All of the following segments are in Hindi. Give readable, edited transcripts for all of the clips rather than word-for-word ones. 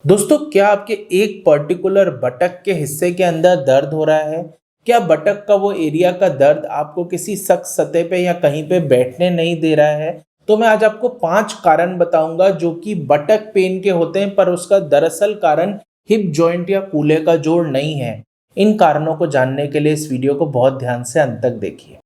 दोस्तों, क्या आपके एक पर्टिकुलर बटक के हिस्से के अंदर दर्द हो रहा है? क्या बटक का वो एरिया का दर्द आपको किसी सख्त सतह पे या कहीं पे बैठने नहीं दे रहा है? तो मैं आज आपको 5 कारण बताऊंगा जो कि बटक पेन के होते हैं, पर उसका दरअसल कारण हिप जॉइंट या कूल्हे का जोड़ नहीं है। इन कारणों को जानने के लिए इस वीडियो को बहुत ध्यान से अंत तक देखिए।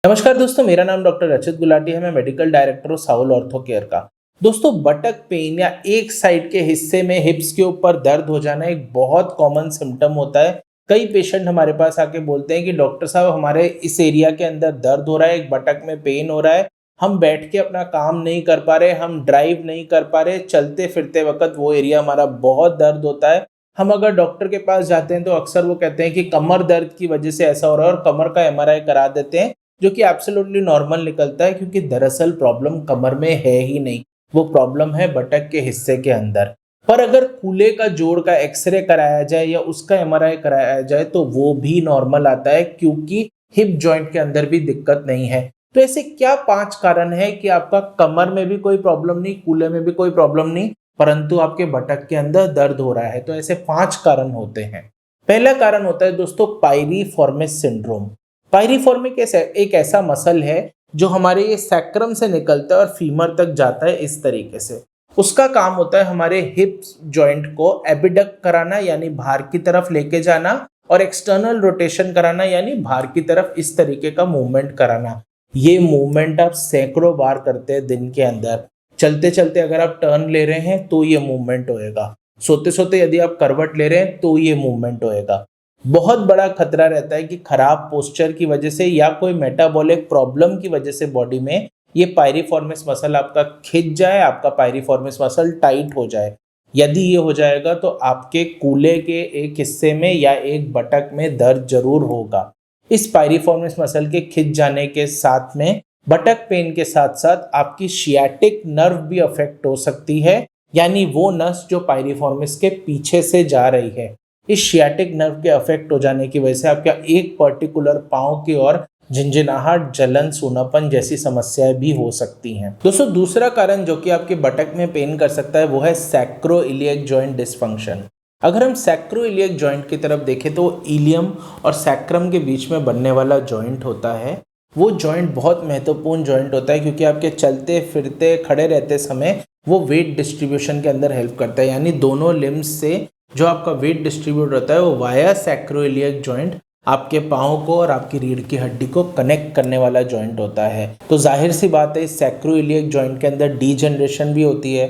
नमस्कार दोस्तों, मेरा नाम डॉक्टर रचित गुलाटी है। मैं मेडिकल डायरेक्टर हूँ साउल ऑर्थो केयर का। दोस्तों, बटक पेन या एक साइड के हिस्से में हिप्स के ऊपर दर्द हो जाना एक बहुत कॉमन सिम्टम होता है। कई पेशेंट हमारे पास आके बोलते हैं कि डॉक्टर साहब, हमारे इस एरिया के अंदर दर्द हो रहा है, एक बटक में पेन हो रहा है, हम बैठ के अपना काम नहीं कर पा रहे, हम ड्राइव नहीं कर पा रहे, चलते फिरते वक्त वो एरिया हमारा बहुत दर्द होता है। हम अगर डॉक्टर के पास जाते हैं तो अक्सर वो कहते हैं कि कमर दर्द की वजह से ऐसा हो रहा है और कमर का एमआरआई करा देते हैं, जो कि एब्सोल्युटली नॉर्मल निकलता है, क्योंकि दरअसल प्रॉब्लम कमर में है ही नहीं, वो प्रॉब्लम है बटक के हिस्से के अंदर। पर अगर कूल्हे का जोड़ का एक्सरे कराया जाए या उसका एमआरआई कराया जाए तो वो भी नॉर्मल आता है, क्योंकि हिप जॉइंट के अंदर भी दिक्कत नहीं है। तो ऐसे क्या 5 कारण है कि आपका कमर में भी कोई प्रॉब्लम नहीं, कूल्हे में भी कोई प्रॉब्लम नहीं, परंतु आपके बटक के अंदर दर्द हो रहा है? तो ऐसे 5 कारण होते हैं। पहला कारण होता है दोस्तों पायरिफॉर्मिस सिंड्रोम। पायरिफॉर्मिक एक ऐसा मसल है जो हमारे ये सैक्रम से निकलता है और फीमर तक जाता है। इस तरीके से उसका काम होता है हमारे हिप्स जॉइंट को एबिडक्ट कराना, यानी बाहर की तरफ लेके जाना, और एक्सटर्नल रोटेशन कराना, यानी बाहर की तरफ इस तरीके का मूवमेंट कराना। ये मूवमेंट आप सैकड़ों बार करते हैं दिन के अंदर। चलते चलते अगर आप टर्न ले रहे हैं तो ये मूवमेंट होएगा, सोते सोते यदि आप करवट ले रहे हैं तो ये मूवमेंट होएगा। बहुत बड़ा खतरा रहता है कि खराब पोस्चर की वजह से या कोई मेटाबॉलिक प्रॉब्लम की वजह से बॉडी में ये पायरिफॉर्मिस मसल आपका खिंच जाए, आपका पायरिफॉर्मिस मसल टाइट हो जाए। यदि ये हो जाएगा तो आपके कूल्हे के एक हिस्से में या एक बटक में दर्द जरूर होगा। इस पायरिफॉर्मिस मसल के खिंच जाने के साथ में बटक पेन के साथ साथ आपकी शियाटिक नर्व भी अफेक्ट हो सकती है, यानी वो नस जो पायरिफॉर्मिस के पीछे से जा रही है। इस शियाटिक नर्व के अफेक्ट हो जाने की वजह से आपका एक पर्टिकुलर पांव की ओर झिंझिनाहट, जलन, सूनापन जैसी समस्याएं भी हो सकती हैं। दोस्तों, दूसरा कारण जो कि आपके बटक में पेन कर सकता है वो है सैक्रोइलियक जॉइंट डिस्फंक्शन। अगर हम सैक्रोइलियक जॉइंट की तरफ देखें तो इलियम और सैक्रम के बीच में बनने वाला जॉइंट होता है। वो जॉइंट बहुत महत्वपूर्ण जॉइंट होता है, क्योंकि आपके चलते फिरते खड़े रहते समय वो वेट डिस्ट्रीब्यूशन के अंदर हेल्प करता है, यानी दोनों लिम्स से जो आपका वेट डिस्ट्रीब्यूट होता है वो वाया सैक्रोइलियक जॉइंट आपके पाँव को और आपकी रीढ़ की हड्डी को कनेक्ट करने वाला जॉइंट होता है। तो जाहिर सी बात है, इस सैक्रोइलियक जॉइंट के अंदर डीजनरेशन भी होती है।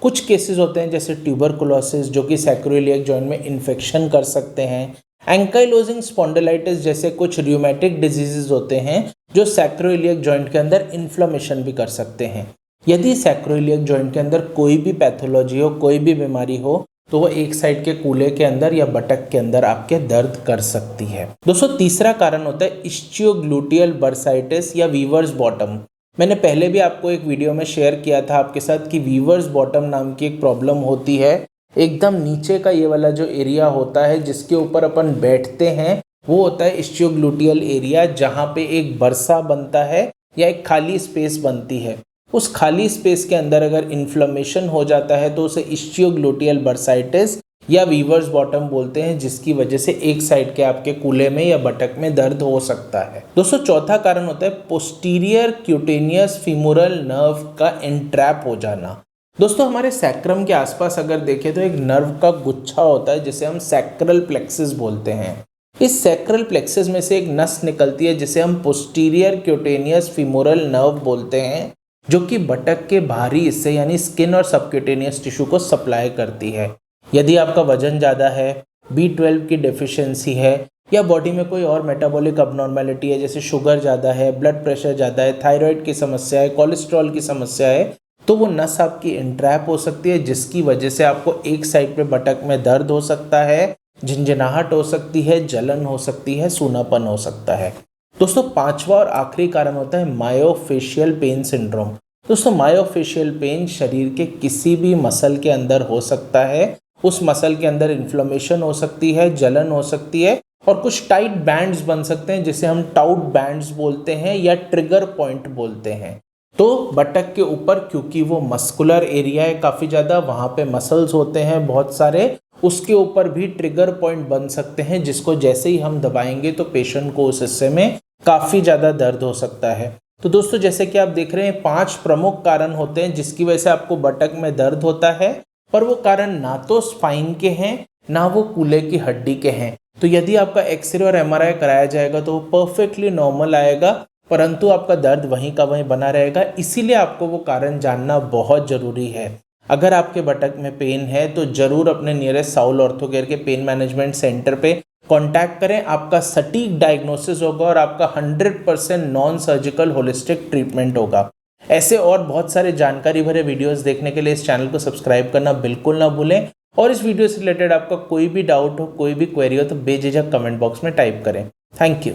कुछ केसेस होते हैं जैसे ट्यूबरकुलोसिस, जो कि सैक्रोइलियक जॉइंट में इन्फेक्शन कर सकते हैं। एंकाइलोजिंग स्पॉन्डिलाइटिस जैसे कुछ र्यूमेटिक डिजीजेज होते हैं जो सैक्रोइलियक जॉइंट के अंदर इन्फ्लेमेशन भी कर सकते हैं। यदि सैक्रोइलियक जॉइंट के अंदर कोई भी पैथोलॉजी हो, कोई भी बीमारी हो, तो वो एक साइड के कूल्हे के अंदर या बटक के अंदर आपके दर्द कर सकती है। दोस्तों, तीसरा कारण होता है इस्चियोग्लूटियल बर्साइटिस या वीवर्स बॉटम। मैंने पहले भी आपको एक वीडियो में शेयर किया था आपके साथ कि वीवर्स बॉटम नाम की एक प्रॉब्लम होती है। एकदम नीचे का ये वाला जो एरिया होता है जिसके ऊपर अपन बैठते हैं वो होता है इस्चियोग्लूटियल एरिया, जहाँ पे एक बरसा बनता है या एक खाली स्पेस बनती है। उस खाली स्पेस के अंदर अगर इन्फ्लेमेशन हो जाता है तो उसे इस्चियोग्लूटियल बर्साइटिस या वीवर्स बॉटम बोलते हैं, जिसकी वजह से एक साइड के आपके कूल्हे में या बटक में दर्द हो सकता है। दोस्तों, चौथा कारण होता है पोस्टीरियर क्यूटेनियस फीमोरल नर्व का एंट्रैप हो जाना। दोस्तों, हमारे सैक्रम के आसपास अगर देखें तो एक नर्व का गुच्छा होता है जिसे हम सैक्रल प्लेक्सिस बोलते हैं। इस सैक्रल प्लेक्सिस में से एक नस निकलती है जिसे हम पोस्टीरियर क्यूटेनियस फीमोरल नर्व बोलते हैं, जो कि बटक के बाहरी हिस्से यानी स्किन और सबक्यूटेनियस टिश्यू को सप्लाई करती है। यदि आपका वजन ज़्यादा है, B12 की डेफिशिएंसी है, या बॉडी में कोई और मेटाबॉलिक अबनॉर्मेलिटी है जैसे शुगर ज़्यादा है, ब्लड प्रेशर ज़्यादा है, थायराइड की समस्या है, कोलेस्ट्रॉल की समस्या है, तो वो नस आपकी इंट्रैप हो सकती है, जिसकी वजह से आपको एक साइड पे बटक में दर्द हो सकता है, झिंझिनाहट हो सकती है, जलन हो सकती है, सूनापन हो सकता है। दोस्तों, पांचवा और आखिरी कारण होता है मायोफेशियल पेन सिंड्रोम। दोस्तों, मायोफेशियल पेन शरीर के किसी भी मसल के अंदर हो सकता है उस मसल के अंदर इन्फ्लेमेशन हो सकती है, जलन हो सकती है और कुछ टाइट बैंड्स बन सकते हैं जिसे हम टाउट बैंड्स बोलते हैं या ट्रिगर पॉइंट बोलते हैं। तो बटक के ऊपर क्योंकि वो मस्कुलर एरिया है काफ़ी ज़्यादा, वहाँ पे मसल्स होते हैं बहुत सारे, उसके ऊपर भी ट्रिगर पॉइंट बन सकते हैं जिसको जैसे ही हम दबाएंगे तो पेशेंट को उस हिस्से में काफ़ी ज़्यादा दर्द हो सकता है। तो दोस्तों जैसे कि आप देख रहे हैं 5 प्रमुख कारण होते हैं जिसकी वजह से आपको बटक में दर्द होता है, पर वो कारण ना तो स्पाइन के हैं ना वो कूल्हे की हड्डी के हैं। तो यदि आपका एक्सरे और एमआरआई कराया जाएगा तो वो परफेक्टली नॉर्मल आएगा, परंतु आपका दर्द वहीं का वहीं बना रहेगा। इसीलिए आपको वो कारण जानना बहुत ज़रूरी है। अगर आपके बटक में पेन है तो ज़रूर अपने नियरेस्ट साउल ऑर्थो केयर के पेन मैनेजमेंट सेंटर पे कांटेक्ट करें। आपका सटीक डायग्नोसिस होगा और आपका 100% नॉन सर्जिकल होलिस्टिक ट्रीटमेंट होगा। ऐसे और बहुत सारे जानकारी भरे वीडियोस देखने के लिए इस चैनल को सब्सक्राइब करना बिल्कुल ना भूलें और इस वीडियो से रिलेटेड आपका कोई भी डाउट हो, कोई भी क्वेरी हो तो बेझिझक कमेंट बॉक्स में टाइप करें। Thank you.